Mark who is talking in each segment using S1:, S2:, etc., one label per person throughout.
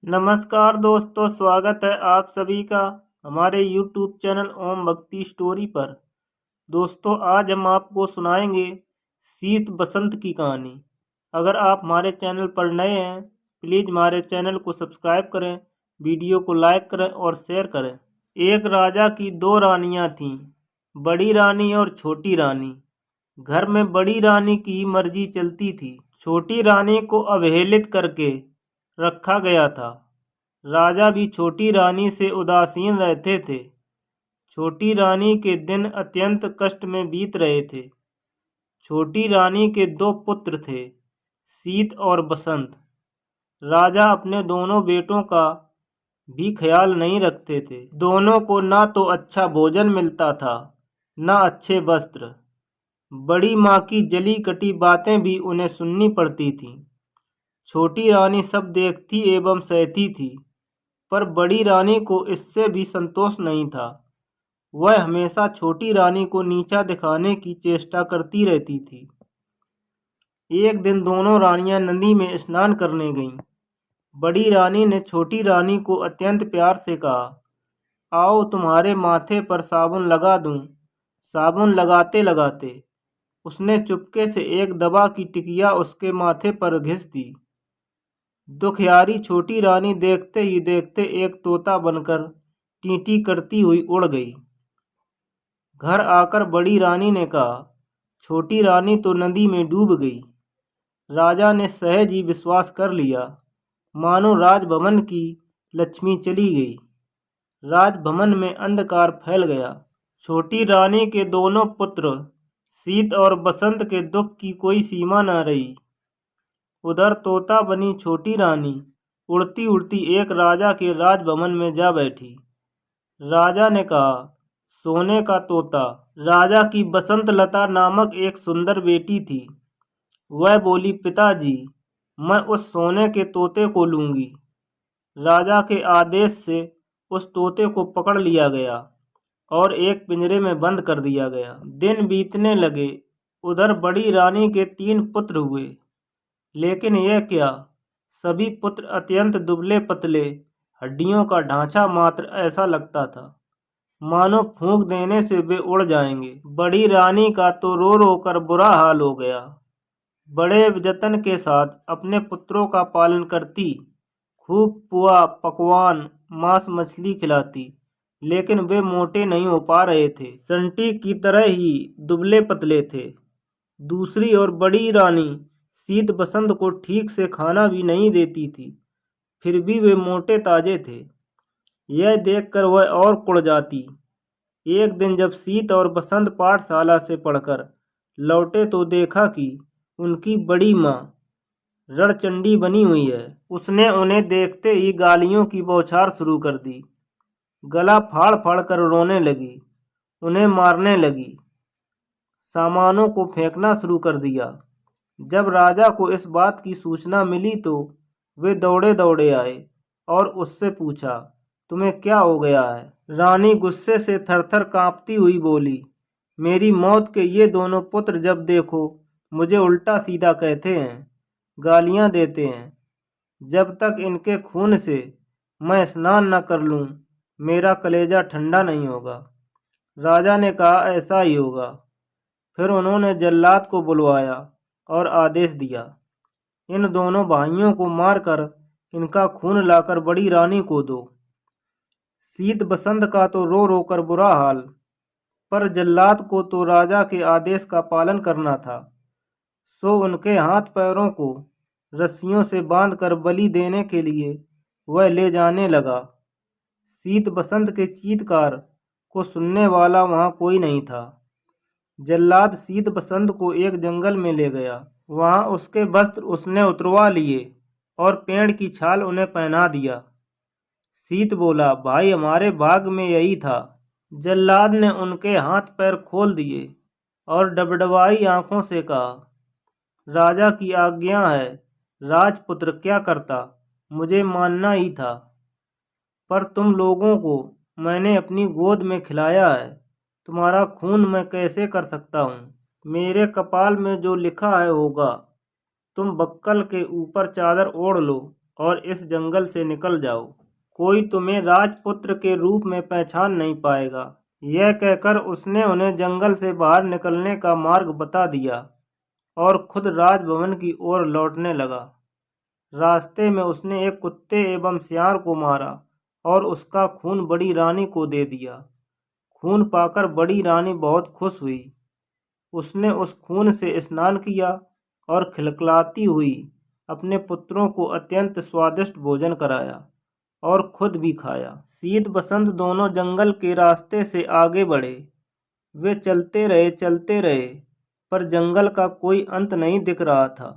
S1: नमस्कार दोस्तों, स्वागत है आप सभी का हमारे YouTube चैनल ओम भक्ति स्टोरी पर। दोस्तों, आज हम आपको सुनाएंगे शीत बसंत की कहानी। अगर आप हमारे चैनल पर नए हैं, प्लीज़ हमारे चैनल को सब्सक्राइब करें, वीडियो को लाइक करें और शेयर करें। एक राजा की दो रानियां थीं, बड़ी रानी और छोटी रानी। घर में बड़ी रानी की मर्जी चलती थी, छोटी रानी को अवहेलित करके रखा गया था। राजा भी छोटी रानी से उदासीन रहते थे। छोटी रानी के दिन अत्यंत कष्ट में बीत रहे थे। छोटी रानी के दो पुत्र थे, शीत और बसंत। राजा अपने दोनों बेटों का भी ख्याल नहीं रखते थे। दोनों को ना तो अच्छा भोजन मिलता था, ना अच्छे वस्त्र। बड़ी माँ की जली कटी बातें भी उन्हें सुननी पड़ती थीं। छोटी रानी सब देखती एवं सहती थी, पर बड़ी रानी को इससे भी संतोष नहीं था। वह हमेशा छोटी रानी को नीचा दिखाने की चेष्टा करती रहती थी। एक दिन दोनों रानियां नदी में स्नान करने गईं। बड़ी रानी ने छोटी रानी को अत्यंत प्यार से कहा, आओ तुम्हारे माथे पर साबुन लगा दूं। साबुन लगाते लगाते उसने चुपके से एक दवा की टिकिया उसके माथे पर घिस दी। दुखियारी छोटी रानी देखते ही देखते एक तोता बनकर टींटी करती हुई उड़ गई। घर आकर बड़ी रानी ने कहा, छोटी रानी तो नदी में डूब गई। राजा ने सहज ही विश्वास कर लिया, मानो राजभवन की लक्ष्मी चली गई। राजभवन में अंधकार फैल गया। छोटी रानी के दोनों पुत्र शीत और बसंत के दुख की कोई सीमा न रही। उधर तोता बनी छोटी रानी उड़ती उड़ती एक राजा के राजभवन में जा बैठी। राजा ने कहा, सोने का तोता। राजा की बसंत लता नामक एक सुंदर बेटी थी। वह बोली, पिताजी, मैं उस सोने के तोते को लूंगी। राजा के आदेश से उस तोते को पकड़ लिया गया और एक पिंजरे में बंद कर दिया गया। दिन बीतने लगे। उधर बड़ी रानी के 3 पुत्र हुए, लेकिन यह क्या, सभी पुत्र अत्यंत दुबले पतले, हड्डियों का ढांचा मात्र ऐसा लगता था मानो फूंक देने से वे उड़ जाएंगे। बड़ी रानी का तो रो रो कर बुरा हाल हो गया। बड़े जतन के साथ अपने पुत्रों का पालन करती, खूब पुआ पकवान मांस मछली खिलाती, लेकिन वे मोटे नहीं हो पा रहे थे, संटी की तरह ही दुबले पतले थे। दूसरी ओर बड़ी रानी शीत बसंत को ठीक से खाना भी नहीं देती थी, फिर भी वे मोटे ताजे थे। यह देखकर वह और कुड़ जाती। एक दिन जब शीत और बसंत पाठशाला से पढ़कर लौटे तो देखा कि उनकी बड़ी माँ रणचंडी बनी हुई है। उसने उन्हें देखते ही गालियों की बौछार शुरू कर दी। गला फाड़ फाड़ कर रोने लगी, उन्हें मारने लगी, सामानों को फेंकना शुरू कर दिया। जब राजा को इस बात की सूचना मिली तो वे दौड़े दौड़े आए और उससे पूछा, तुम्हें क्या हो गया है? रानी गुस्से से थरथर कांपती हुई बोली, मेरी मौत के ये दोनों पुत्र जब देखो मुझे उल्टा सीधा कहते हैं, गालियां देते हैं। जब तक इनके खून से मैं स्नान न कर लूं, मेरा कलेजा ठंडा नहीं होगा। राजा ने कहा, ऐसा ही होगा। फिर उन्होंने जल्लाद को बुलवाया और आदेश दिया, इन दोनों भाइयों को मारकर इनका खून लाकर बड़ी रानी को दो। शीत बसंत का तो रो रो कर बुरा हाल, पर जल्लाद को तो राजा के आदेश का पालन करना था, सो उनके हाथ पैरों को रस्सियों से बांधकर बलि देने के लिए वह ले जाने लगा। शीत बसंत के चीत्कार को सुनने वाला वहां कोई नहीं था। जल्लाद शीत बसंत को एक जंगल में ले गया। वहां उसके वस्त्र उसने उतरवा लिए और पेड़ की छाल उन्हें पहना दिया। शीत बोला, भाई हमारे भाग में यही था। जल्लाद ने उनके हाथ पैर खोल दिए और डबडबाई आंखों से कहा, राजा की आज्ञा है, राजपुत्र क्या करता, मुझे मानना ही था, पर तुम लोगों को मैंने अपनी गोद में खिलाया है, तुम्हारा खून मैं कैसे कर सकता हूँ? मेरे कपाल में जो लिखा है होगा। तुम बक्कल के ऊपर चादर ओढ़ लो और इस जंगल से निकल जाओ। कोई तुम्हें राजपुत्र के रूप में पहचान नहीं पाएगा। यह कहकर उसने उन्हें जंगल से बाहर निकलने का मार्ग बता दिया और खुद राजभवन की ओर लौटने लगा। रास्ते में उसने एक कुत्ते एवं सियार को मारा और उसका खून बड़ी रानी को दे दिया। खून पाकर बड़ी रानी बहुत खुश हुई। उसने उस खून से स्नान किया और खिलखिलाती हुई अपने पुत्रों को अत्यंत स्वादिष्ट भोजन कराया और खुद भी खाया। शीत बसंत दोनों जंगल के रास्ते से आगे बढ़े। वे चलते रहे, पर जंगल का कोई अंत नहीं दिख रहा था।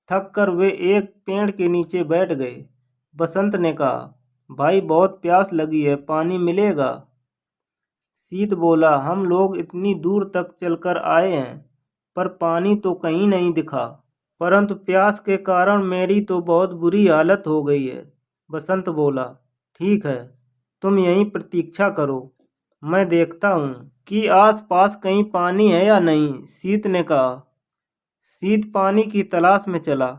S1: थक कर वे एक पेड़ के नीचे बैठ गए। बसंत ने कहा, भाई बहुत प्यास लगी है, पानी मिलेगा? शीत बोला, हम लोग इतनी दूर तक चलकर आए हैं, पर पानी तो कहीं नहीं दिखा। परंतु प्यास के कारण मेरी तो बहुत बुरी हालत हो गई है। बसंत बोला, ठीक है, तुम यहीं प्रतीक्षा करो, मैं देखता हूँ कि आसपास कहीं पानी है या नहीं। शीत ने कहा। शीत पानी की तलाश में चला।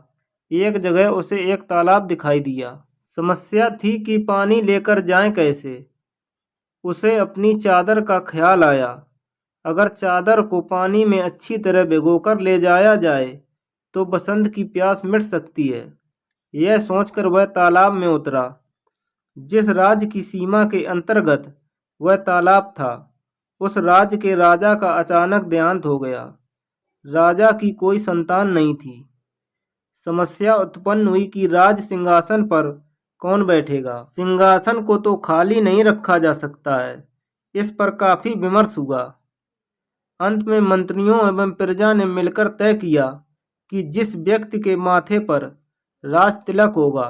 S1: एक जगह उसे एक तालाब दिखाई दिया। समस्या थी कि पानी लेकर जाएं कैसे। उसे अपनी चादर का ख्याल आया। अगर चादर को पानी में अच्छी तरह भिगोकर ले जाया जाए तो बसंत की प्यास मिट सकती है। यह सोचकर वह तालाब में उतरा। जिस राज्य की सीमा के अंतर्गत वह तालाब था, उस राज्य के राजा का अचानक देहांत हो गया। राजा की कोई संतान नहीं थी। समस्या उत्पन्न हुई कि राज सिंहासन पर कौन बैठेगा। सिंहासन को तो खाली नहीं रखा जा सकता है। इस पर काफी विमर्श हुआ। अंत में मंत्रियों एवं प्रजा ने मिलकर तय किया कि जिस व्यक्ति के माथे पर राज तिलक होगा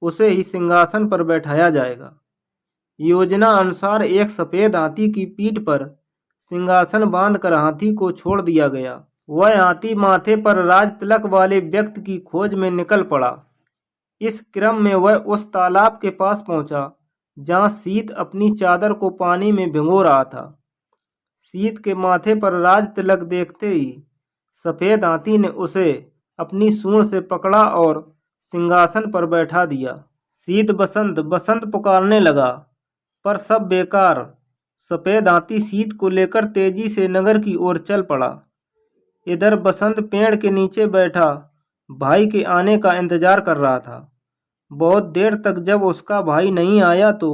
S1: उसे ही सिंहासन पर बैठाया जाएगा। योजना अनुसार एक सफेद हाथी की पीठ पर सिंहासन बांधकर हाथी को छोड़ दिया गया। वह हाथी माथे पर राज तिलक वाले व्यक्ति की खोज में निकल पड़ा। इस क्रम में वह उस तालाब के पास पहुंचा जहां शीत अपनी चादर को पानी में भिगो रहा था। शीत के माथे पर राज तिलक देखते ही सफेद हाथी ने उसे अपनी सूंड से पकड़ा और सिंहासन पर बैठा दिया। शीत बसंत बसंत पुकारने लगा, पर सब बेकार। सफेद हाथी शीत को लेकर तेजी से नगर की ओर चल पड़ा। इधर बसंत पेड़ के नीचे बैठा भाई के आने का इंतजार कर रहा था। बहुत देर तक जब उसका भाई नहीं आया तो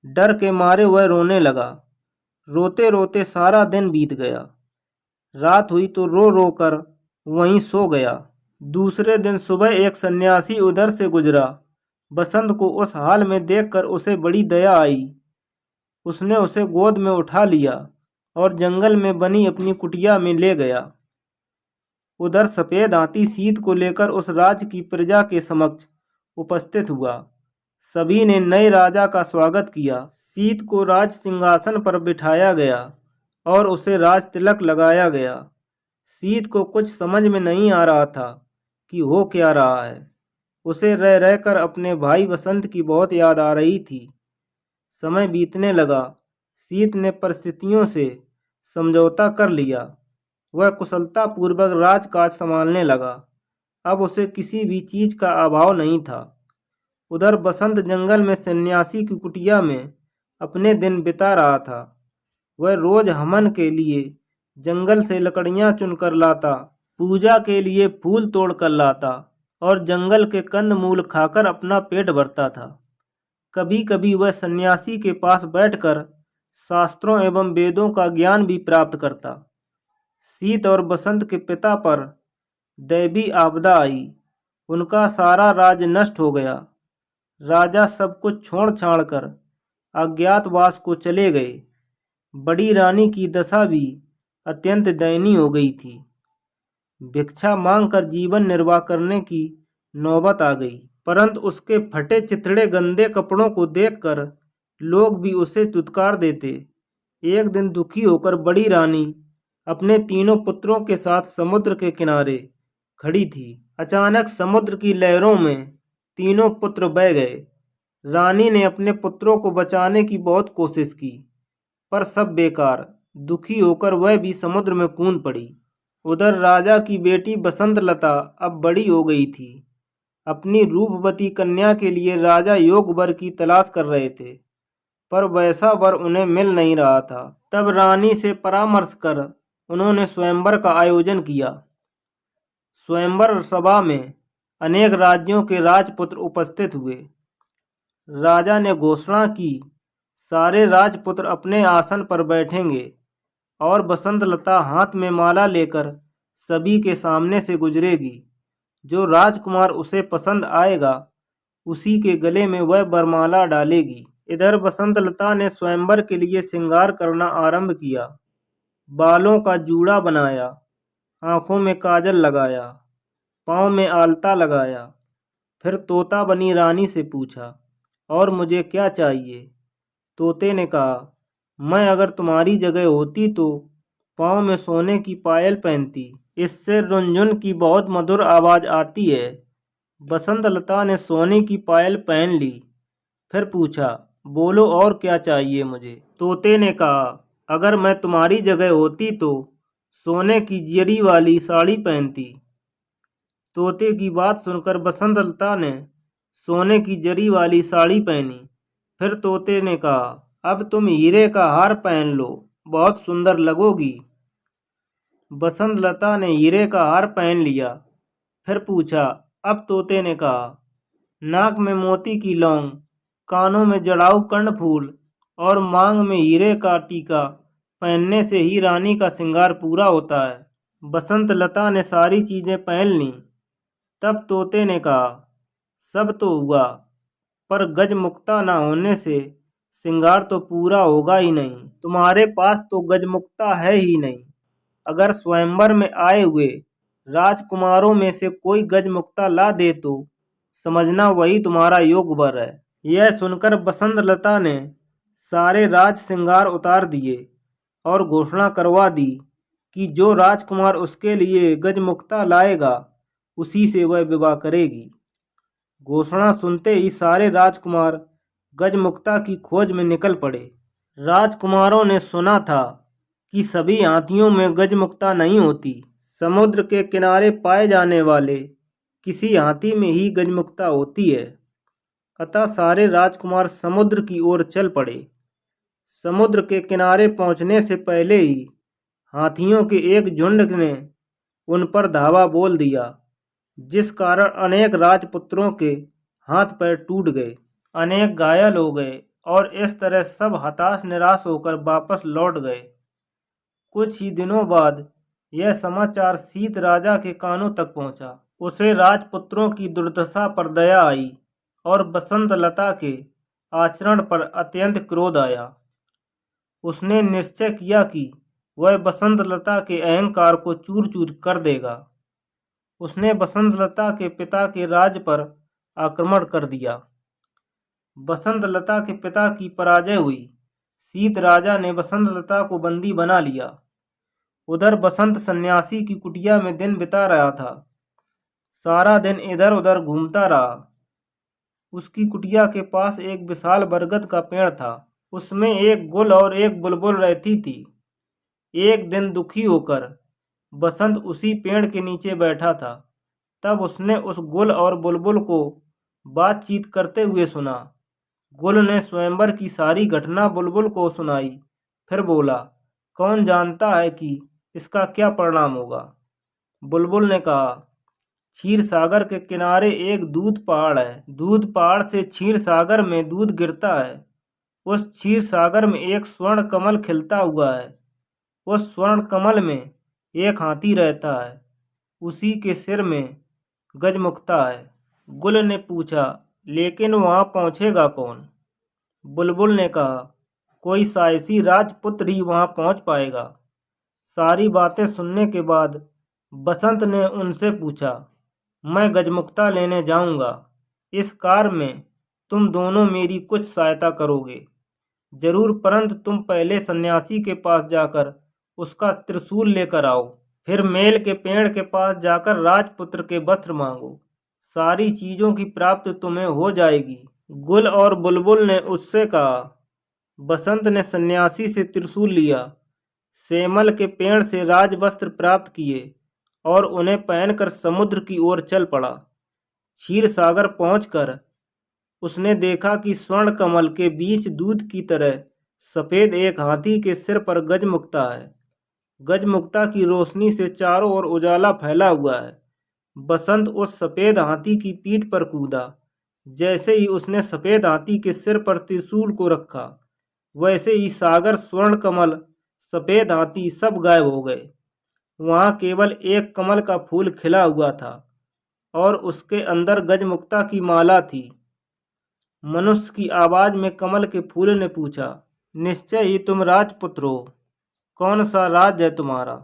S1: डर के मारे वह रोने लगा। रोते रोते सारा दिन बीत गया। रात हुई तो रो रो कर वहीं सो गया। दूसरे दिन सुबह एक सन्यासी उधर से गुजरा। बसंत को उस हाल में देखकर उसे बड़ी दया आई। उसने उसे गोद में उठा लिया और जंगल में बनी अपनी कुटिया में ले गया। उधर सफेद हाथी शीत को लेकर उस राज्य की प्रजा के समक्ष उपस्थित हुआ। सभी ने नए राजा का स्वागत किया। शीत को राज सिंहासन पर बिठाया गया और उसे राज तिलक लगाया गया। शीत को कुछ समझ में नहीं आ रहा था कि हो क्या रहा है। उसे रह रहकर अपने भाई बसंत की बहुत याद आ रही थी। समय बीतने लगा। शीत ने परिस्थितियों से समझौता कर लिया। वह कुशलतापूर्वक राजकाज संभालने लगा। अब उसे किसी भी चीज का अभाव नहीं था। उधर बसंत जंगल में सन्यासी की कुटिया में अपने दिन बिता रहा था। वह रोज हवन के लिए जंगल से लकड़ियां चुनकर लाता, पूजा के लिए फूल तोड़ कर लाता और जंगल के कंद मूल खाकर अपना पेट भरता था। कभी कभी वह सन्यासी के पास बैठकर शास्त्रों एवं वेदों का ज्ञान भी प्राप्त करता। शीत और बसंत के पिता पर दैवी आपदा आई। उनका सारा राज्य नष्ट हो गया। राजा सब कुछ छोड़ छाड़ कर अज्ञातवास को चले गए। बड़ी रानी की दशा भी अत्यंत दयनीय हो गई थी। भिक्षा मांगकर जीवन निर्वाह करने की नौबत आ गई। परंतु उसके फटे चिथड़े गंदे कपड़ों को देखकर लोग भी उसे दुत्कार देते। एक दिन दुखी होकर बड़ी रानी अपने तीनों पुत्रों के साथ समुद्र के किनारे खड़ी थी। अचानक समुद्र की लहरों में तीनों पुत्र बह गए। रानी ने अपने पुत्रों को बचाने की बहुत कोशिश की, पर सब बेकार। दुखी होकर वह भी समुद्र में कूद पड़ी। उधर राजा की बेटी बसंत लता अब बड़ी हो गई थी। अपनी रूपवती कन्या के लिए राजा योग्य वर की तलाश कर रहे थे, पर वैसा वर उन्हें मिल नहीं रहा था। तब रानी से परामर्श कर उन्होंने स्वयंवर का आयोजन किया। स्वयंवर सभा में अनेक राज्यों के राजपुत्र उपस्थित हुए। राजा ने घोषणा की, सारे राजपुत्र अपने आसन पर बैठेंगे और बसंतलता हाथ में माला लेकर सभी के सामने से गुजरेगी। जो राजकुमार उसे पसंद आएगा उसी के गले में वह वरमाला डालेगी। इधर बसंतलता ने स्वयंवर के लिए श्रृंगार करना आरंभ किया। बालों का जूड़ा बनाया, आंखों में काजल लगाया, पाँव में आलता लगाया। फिर तोता बनी रानी से पूछा, और मुझे क्या चाहिए? तोते ने कहा, मैं अगर तुम्हारी जगह होती तो पाँव में सोने की पायल पहनती, इससे रुनझुन की बहुत मधुर आवाज़ आती है। बसंतलता ने सोने की पायल पहन ली। फिर पूछा, बोलो और क्या चाहिए मुझे? तोते ने कहा, अगर मैं तुम्हारी जगह होती तो सोने की जरी वाली साड़ी पहनती। तोते की बात सुनकर बसंतलता ने सोने की जरी वाली साड़ी पहनी। फिर तोते ने कहा, अब तुम हीरे का हार पहन लो, बहुत सुंदर लगोगी। बसंतलता ने हीरे का हार पहन लिया। फिर पूछा, अब तोते ने कहा, नाक में मोती की लौंग, कानों में जड़ाऊ कर्णफूल और मांग में हीरे का टीका पहनने से ही रानी का श्रृंगार पूरा होता है। बसंतलता ने सारी चीजें पहन लीं। तब तोते ने कहा, सब तो हुआ, पर गजमुक्ता ना होने से श्रृंगार तो पूरा होगा ही नहीं। तुम्हारे पास तो गजमुक्ता है ही नहीं। अगर स्वयंवर में आए हुए राजकुमारों में से कोई गजमुक्ता ला दे तो समझना वही तुम्हारा योग वर है। यह सुनकर बसंतलता ने सारे राज श्रृंगार उतार दिए और घोषणा करवा दी कि जो राजकुमार उसके लिए गजमुक्ता लाएगा उसी से वह विवाह करेगी। घोषणा सुनते ही सारे राजकुमार गजमुक्ता की खोज में निकल पड़े। राजकुमारों ने सुना था कि सभी हाथियों में गजमुक्ता नहीं होती। समुद्र के किनारे पाए जाने वाले किसी हाथी में ही गजमुक्ता होती है। अतः सारे राजकुमार समुद्र की ओर चल पड़े। समुद्र के किनारे पहुंचने से पहले ही हाथियों के एक झुंड ने उन पर धावा बोल दिया, जिस कारण अनेक राजपुत्रों के हाथ पैर टूट गए, अनेक घायल हो गए और इस तरह सब हताश निराश होकर वापस लौट गए। कुछ ही दिनों बाद यह समाचार शीत राजा के कानों तक पहुंचा। उसे राजपुत्रों की दुर्दशा पर दया आई और बसंतलता के आचरण पर अत्यंत क्रोध आया। उसने निश्चय किया कि वह बसंतलता के अहंकार को चूर चूर कर देगा। उसने बसंतलता के पिता के राज्य पर आक्रमण कर दिया। बसंतलता के पिता की पराजय हुई। शीत राजा ने बसंतलता को बंदी बना लिया। उधर बसंत सन्यासी की कुटिया में दिन बिता रहा था। सारा दिन इधर उधर घूमता रहा। उसकी कुटिया के पास एक विशाल बरगद का पेड़ था। उसमें एक गुल और एक बुलबुल रहती थी। एक दिन दुखी होकर बसंत उसी पेड़ के नीचे बैठा था। तब उसने उस गुल और बुलबुल को बातचीत करते हुए सुना। गुल ने स्वयंवर की सारी घटना बुलबुल को सुनाई। फिर बोला, कौन जानता है कि इसका क्या परिणाम होगा? बुलबुल ने कहा, क्षीर सागर के किनारे एक दूध पहाड़ है। दूध पहाड़ से क्षीर सागर में दूध गिरता है। उस क्षीर सागर में एक स्वर्ण कमल खिलता हुआ है। उस स्वर्ण कमल में एक हाथी रहता है। उसी के सिर में गजमुक्ता है। गुल ने पूछा, लेकिन वहां पहुंचेगा कौन? बुलबुल ने कहा, कोई साहसी राजपुत्र ही वहां पहुंच पाएगा। सारी बातें सुनने के बाद बसंत ने उनसे पूछा, मैं गजमुक्ता लेने जाऊंगा। इस कार्य में तुम दोनों मेरी कुछ सहायता करोगे जरूर, परंतु तुम पहले सन्यासी के पास जाकर उसका त्रिशूल लेकर आओ। फिर मेल के पेड़ के पास जाकर राजपुत्र के वस्त्र मांगो। सारी चीजों की प्राप्ति तुम्हें हो जाएगी। गुल और बुलबुल ने उससे कहा। बसंत ने सन्यासी से त्रिशूल लिया, सेमल के पेड़ से राजवस्त्र प्राप्त किए और उन्हें पहनकर समुद्र की ओर चल पड़ा। क्षीर सागर पहुंचकर उसने देखा कि स्वर्ण कमल के बीच दूध की तरह सफेद एक हाथी के सिर पर गजमुक्ता है। गजमुक्ता की रोशनी से चारों ओर उजाला फैला हुआ है। बसंत उस सफेद हाथी की पीठ पर कूदा। जैसे ही उसने सफेद हाथी के सिर पर त्रिशूल को रखा, वैसे ही सागर, स्वर्ण कमल, सफेद हाथी सब गायब हो गए। वहां केवल एक कमल का फूल खिला हुआ था और उसके अंदर गजमुक्ता की माला थी। मनुष्य की आवाज में कमल के फूल ने पूछा, निश्चय ही तुम राजपुत्र हो। कौन सा राज है तुम्हारा?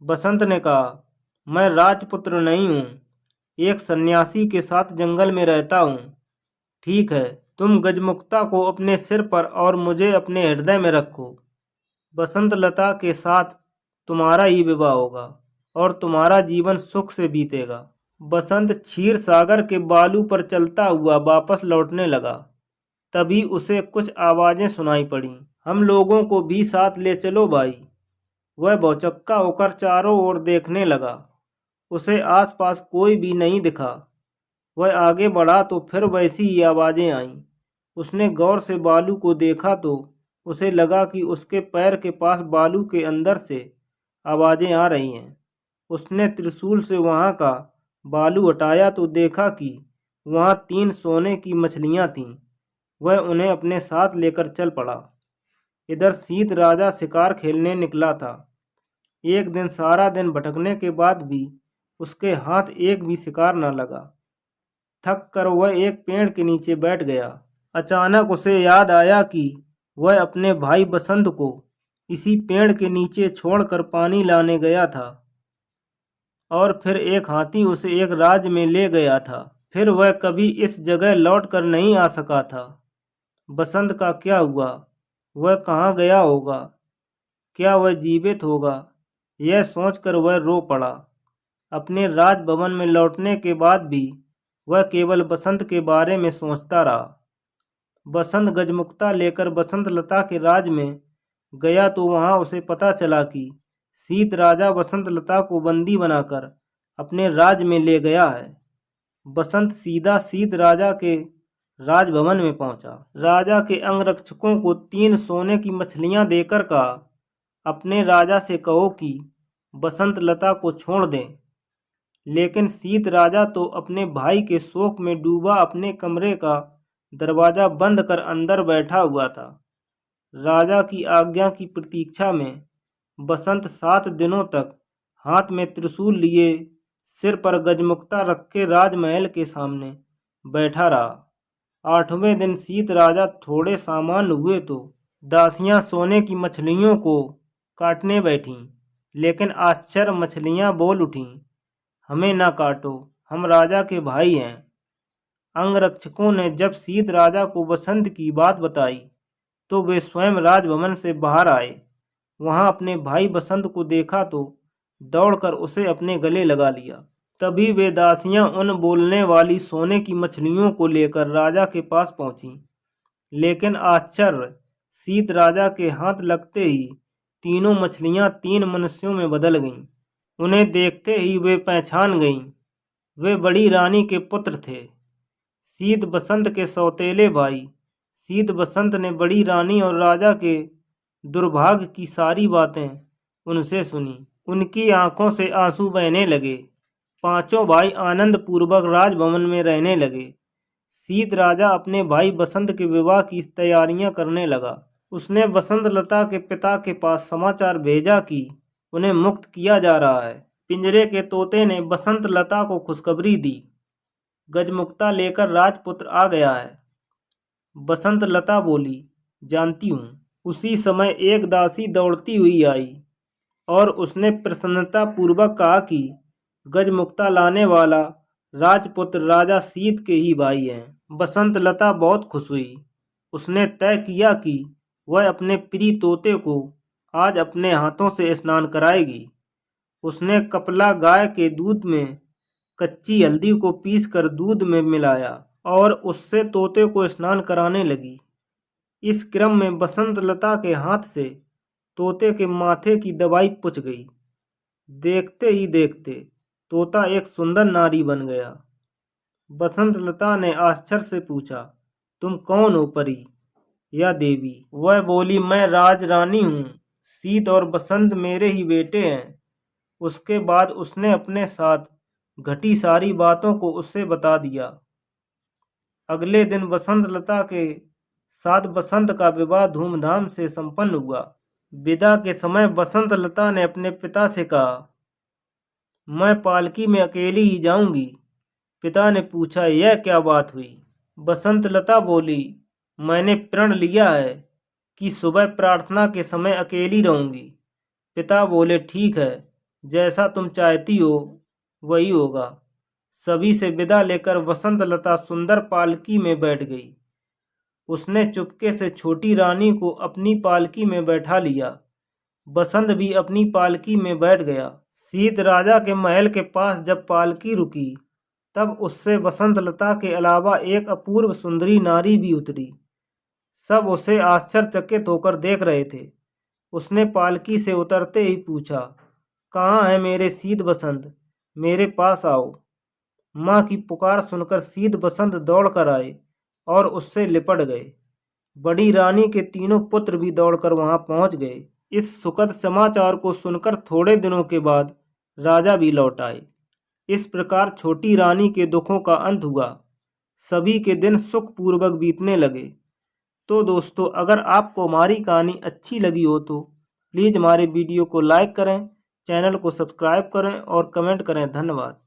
S1: बसंत ने कहा, मैं राजपुत्र नहीं हूँ, एक सन्यासी के साथ जंगल में रहता हूँ। ठीक है, तुम गजमुक्ता को अपने सिर पर और मुझे अपने हृदय में रखो। बसंत लता के साथ तुम्हारा ही विवाह होगा और तुम्हारा जीवन सुख से बीतेगा। बसंत क्षीर सागर के बालू पर चलता हुआ वापस लौटने लगा। तभी उसे कुछ आवाजें सुनाई पड़ी। हम लोगों को भी साथ ले चलो भाई। वह भौचक्का होकर चारों ओर देखने लगा। उसे आसपास कोई भी नहीं दिखा। वह आगे बढ़ा तो फिर वैसी ही आवाजें आईं। उसने गौर से बालू को देखा तो उसे लगा कि उसके पैर के पास बालू के अंदर से आवाजें आ रही हैं। उसने त्रिशूल से वहां का बालू हटाया तो देखा कि वहां 3 सोने की मछलियां थीं। वह उन्हें अपने साथ लेकर चल पड़ा। इधर सीत राजा शिकार खेलने निकला था। एक दिन सारा दिन भटकने के बाद भी उसके हाथ एक भी शिकार न लगा। थक कर वह एक पेड़ के नीचे बैठ गया। अचानक उसे याद आया कि वह अपने भाई बसंत को इसी पेड़ के नीचे छोड़कर पानी लाने गया था और फिर एक हाथी उसे एक राज्य में ले गया था। फिर वह कभी इस जगह लौट कर नहीं आ सका था। बसंत का क्या हुआ? वह कहाँ गया होगा? क्या वह जीवित होगा? यह सोचकर वह रो पड़ा। अपने राजभवन में लौटने के बाद भी वह केवल बसंत के बारे में सोचता रहा। बसंत गजमुक्ता लेकर बसंत लता के राज में गया तो वहां उसे पता चला कि सीत राजा बसंत लता को बंदी बनाकर अपने राज में ले गया है। बसंत सीधा सीत राजा के राजभवन में पहुंचा। राजा के अंगरक्षकों को 3 सोने की मछलियां देकर कहा, अपने राजा से कहो कि बसंत लता को छोड़ दें। लेकिन सीत राजा तो अपने भाई के शोक में डूबा अपने कमरे का दरवाजा बंद कर अंदर बैठा हुआ था। राजा की आज्ञा की प्रतीक्षा में बसंत 7 दिनों तक हाथ में त्रिशूल लिए, सिर पर गजमुक्ता रखे राजमहल के सामने बैठा रहा। 8वें दिन सीत राजा थोड़े सामान्य हुए तो दासियां सोने की मछलियों को काटने बैठीं। लेकिन आश्चर्य, मछलियां बोल उठीं, हमें ना काटो, हम राजा के भाई हैं। अंगरक्षकों ने जब सीत राजा को बसंत की बात बताई तो वे स्वयं राजभवन से बाहर आए। वहां अपने भाई बसंत को देखा तो दौड़कर उसे अपने गले लगा लिया। तभी वे दासियां उन बोलने वाली सोने की मछलियों को लेकर राजा के पास पहुंची। लेकिन आश्चर्य, सीत राजा के हाथ लगते ही तीनों मछलियां 3 मनुष्यों में बदल गईं। उन्हें देखते ही वे पहचान गईं। वे बड़ी रानी के पुत्र थे, सीत बसंत के सौतेले भाई। सीत बसंत ने बड़ी रानी और राजा के दुर्भाग्य की सारी बातें उनसे सुनी। उनकी आंखों से आंसू बहने लगे। पांचों भाई आनंद पूर्वक राजभवन में रहने लगे। सीत राजा अपने भाई बसंत के विवाह की तैयारियां करने लगा। उसने बसंत लता के पिता के पास समाचार भेजा कि उन्हें मुक्त किया जा रहा है। पिंजरे के तोते ने बसंत लता को खुशखबरी दी, गजमुक्ता लेकर राजपुत्र आ गया है। बसंत लता बोली, जानती हूँ। उसी समय एक दासी दौड़ती हुई आई और उसने प्रसन्नता पूर्वक कहा कि गजमुक्ता लाने वाला राजपुत्र राजा सीत के ही भाई हैं। बसंत लता बहुत खुश हुई। उसने तय किया कि वह अपने प्रिय तोते को आज अपने हाथों से स्नान कराएगी। उसने कपला गाय के दूध में कच्ची हल्दी को पीसकर दूध में मिलाया और उससे तोते को स्नान कराने लगी। इस क्रम में बसंत लता के हाथ से तोते के माथे की दवाई पुछ गई। देखते ही देखते तोता एक सुंदर नारी बन गया। बसंत लता ने आश्चर्य से पूछा, तुम कौन हो, परी या देवी? वह बोली, मैं राज रानी हूँ। शीत और बसंत मेरे ही बेटे हैं। उसके बाद उसने अपने साथ घटी सारी बातों को उससे बता दिया। अगले दिन बसंत लता के साथ बसंत का विवाह धूमधाम से संपन्न हुआ। विदा के समय बसंत लता ने अपने पिता से कहा, मैं पालकी में अकेली ही जाऊंगी। पिता ने पूछा, यह क्या बात हुई? बसंत लता बोली, मैंने प्रण लिया है कि सुबह प्रार्थना के समय अकेली रहूंगी। पिता बोले, ठीक है, जैसा तुम चाहती हो वही होगा। सभी से विदा लेकर बसंत लता सुंदर पालकी में बैठ गई। उसने चुपके से छोटी रानी को अपनी पालकी में बैठा लिया। बसंत भी अपनी पालकी में बैठ गया। शीत राजा के महल के पास जब पालकी रुकी, तब उससे बसंत लता के अलावा एक अपूर्व सुंदरी नारी भी उतरी। सब उसे आश्चर्यचकित होकर देख रहे थे। उसने पालकी से उतरते ही पूछा, कहाँ है मेरे शीत बसंत? मेरे पास आओ। माँ की पुकार सुनकर शीत बसंत दौड़ कर आए और उससे लिपट गए। बड़ी रानी के तीनों पुत्र भी दौड़कर वहां पहुंच गए। इस सुखद समाचार को सुनकर थोड़े दिनों के बाद राजा भी लौट आए। इस प्रकार छोटी रानी के दुखों का अंत हुआ। सभी के दिन सुखपूर्वक बीतने लगे। तो दोस्तों, अगर आपको हमारी कहानी अच्छी लगी हो तो प्लीज़ हमारे वीडियो को लाइक करें, चैनल को सब्सक्राइब करें और कमेंट करें। धन्यवाद।